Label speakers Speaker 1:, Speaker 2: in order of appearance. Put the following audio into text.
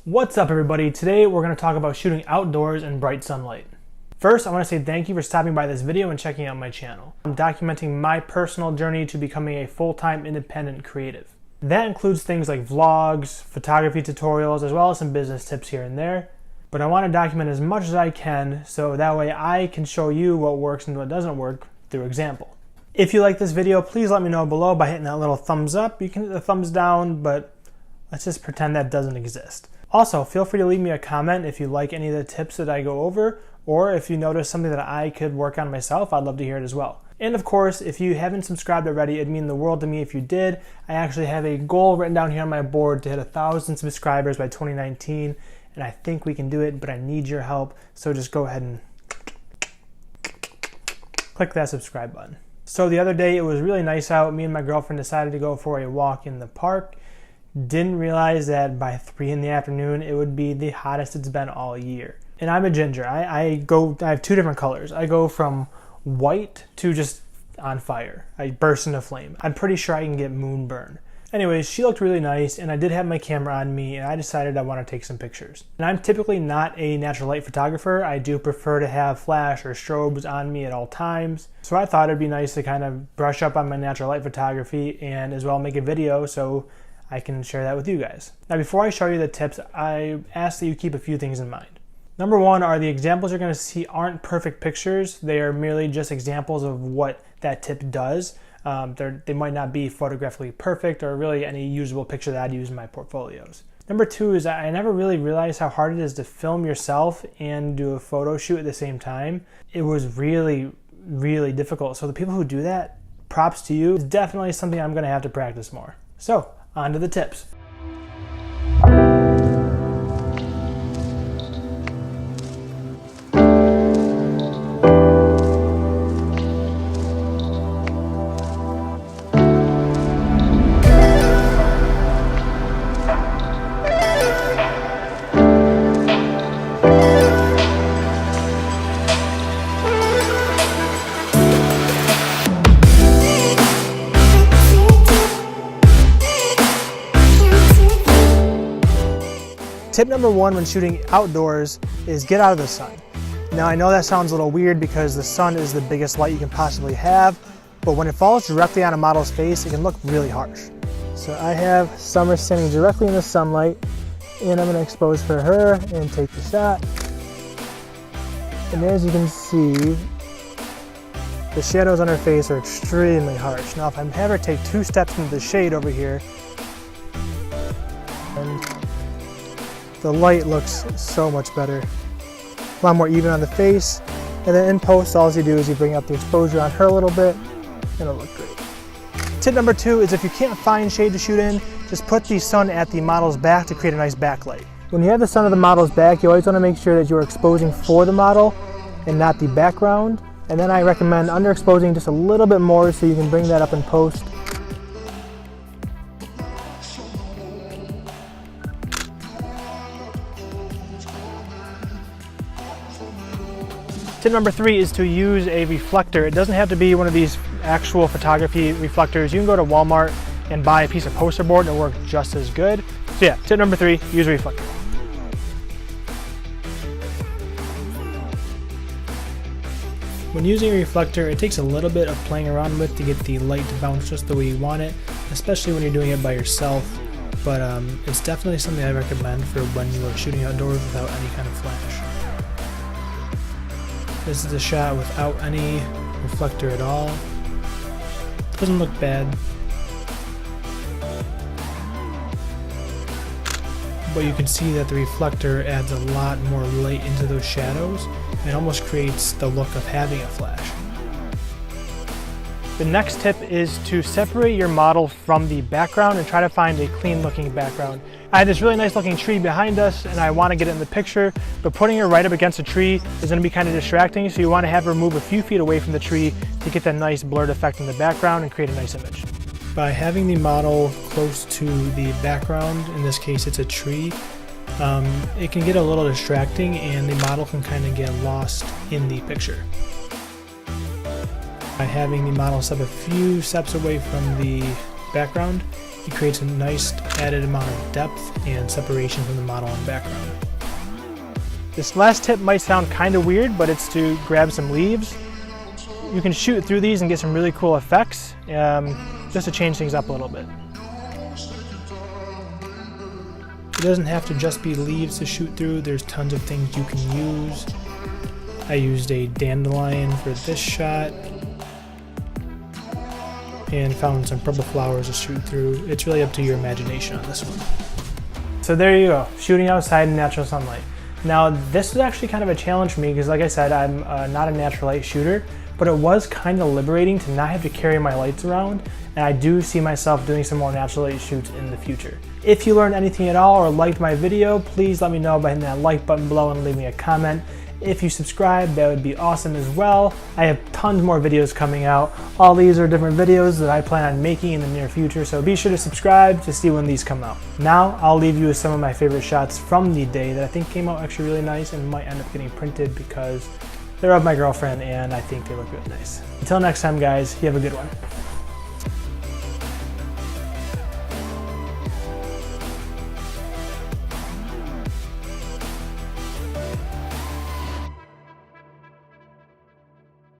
Speaker 1: What's up everybody? Today we're going to talk about shooting outdoors in bright sunlight. First, I want to say thank you for stopping by this video and checking out my channel. I'm documenting my personal journey to becoming a full-time independent creative. That includes things like vlogs, photography tutorials, as well as some business tips here and there. But I want to document as much as I can so that way I can show you what works and what doesn't work through example. If you like this video, please let me know below by hitting that little thumbs up. You can hit the thumbs down, but let's just pretend that doesn't exist. Also, feel free to leave me a comment if you like any of the tips that I go over, or if you notice something that I could work on myself, I'd love to hear it as well. And of course, if you haven't subscribed already, it'd mean the world to me if you did. I actually have a goal written down here on my board to hit 1,000 subscribers by 2019, and I think we can do it, but I need your help, so just go ahead and click that subscribe button. So the other day, it was really nice out. Me and my girlfriend decided to go for a walk in the park. Didn't realize that by 3 in the afternoon it would be the hottest it's been all year. And I'm a ginger. I have two different colors. I go from white to just on fire. I burst into flame. I'm pretty sure I can get moonburn. Anyways, she looked really nice, and I did have my camera on me, and I decided I want to take some pictures. And I'm typically not a natural light photographer. I do prefer to have flash or strobes on me at all times. So I thought it'd be nice to kind of brush up on my natural light photography and as well make a video so I can share that with you guys. Now, before I show you the tips, I ask that you keep a few things in mind. Number one are the examples you're going to see aren't perfect pictures. They are merely just examples of what that tip does. They might not be photographically perfect or really any usable picture that I'd use in my portfolios. Number two is I never really realized how hard it is to film yourself and do a photo shoot at the same time. It was really, really difficult. So the people who do that, props to you. It's definitely something I'm going to have to practice more. So, on to the tips. Tip number one when shooting outdoors is get out of the sun. Now I know that sounds a little weird because the sun is the biggest light you can possibly have, but when it falls directly on a model's face, it can look really harsh. So I have Summer standing directly in the sunlight, and I'm going to expose for her and take the shot. And as you can see, the shadows on her face are extremely harsh. Now if I have her take 2 steps into the shade over here, and the light looks so much better. A lot more even on the face. And then in post, all you do is you bring up the exposure on her a little bit, and it'll look great. Tip number 2 is if you can't find shade to shoot in, just put the sun at the model's back to create a nice backlight. When you have the sun at the model's back, you always want to make sure that you're exposing for the model and not the background. And then I recommend underexposing just a little bit more so you can bring that up in post. Tip number 3 is to use a reflector. It doesn't have to be one of these actual photography reflectors. You can go to Walmart and buy a piece of poster board and it'll work just as good. So yeah, tip number 3, use a reflector. When using a reflector, it takes a little bit of playing around with to get the light to bounce just the way you want it, especially when you're doing it by yourself. But it's definitely something I recommend for when you are shooting outdoors without any kind of flash. This is a shot without any reflector at all. Doesn't look bad. But you can see that the reflector adds a lot more light into those shadows and almost creates the look of having a flash. The next tip is to separate your model from the background and try to find a clean looking background. I have this really nice looking tree behind us and I want to get it in the picture, but putting her right up against a tree is going to be kind of distracting, so you want to have her move a few feet away from the tree to get that nice blurred effect in the background and create a nice image. By having the model close to the background, in this case it's a tree, it can get a little distracting and the model can kind of get lost in the picture. By having the model step a few steps away from the background, It creates a nice added amount of depth and separation from the model in the background. This last tip might sound kind of weird, but it's to grab some leaves. You can shoot through these and get some really cool effects, just to change things up a little bit. It doesn't have to just be leaves to shoot through, there's tons of things you can use. I used a dandelion for this shot, and found some purple flowers to shoot through. It's really up to your imagination on this one. So there you go, shooting outside in natural sunlight. Now this was actually kind of a challenge for me because, like I said, I'm not a natural light shooter, but it was kind of liberating to not have to carry my lights around, and I do see myself doing some more natural light shoots in the future. If you learned anything at all or liked my video, please let me know by hitting that like button below and leave me a comment. If you subscribe, that would be awesome as well. I have tons more videos coming out. All these are different videos that I plan on making in the near future, so be sure to subscribe to see when these come out. Now, I'll leave you with some of my favorite shots from the day that I think came out actually really nice and might end up getting printed because they're of my girlfriend and I think they look really nice. Until next time, guys, you have a good one.